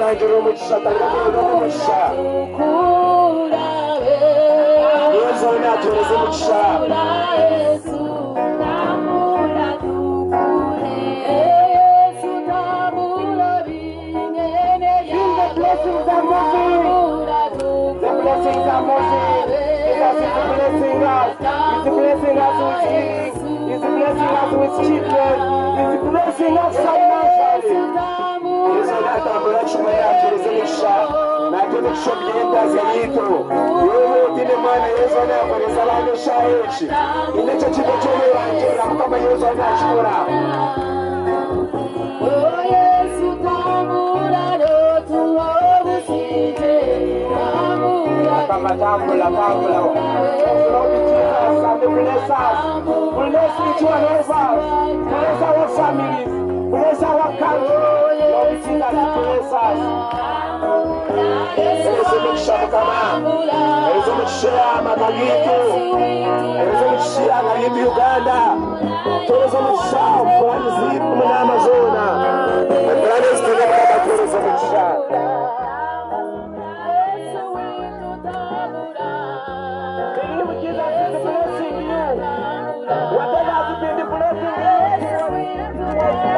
nanjye umugisha atanga umugisha yesu natureze umugisha blessings are moving because it's blessing us. It's blessing us with healing. It's blessing us with children. It's blessing us financially. Yesu natambura chuma yake rizemisha na kile chobiyenda zeyito wewe utine mwana Yesu anakoreza abantu shayechi inecho kigo cyo wanjira mukama Yesu anachura Tambula. Lord Jesus, and bless us. Bless each one of us. Bless our families. Bless our country. Lord Jesus, bless us. Uganda. Tourism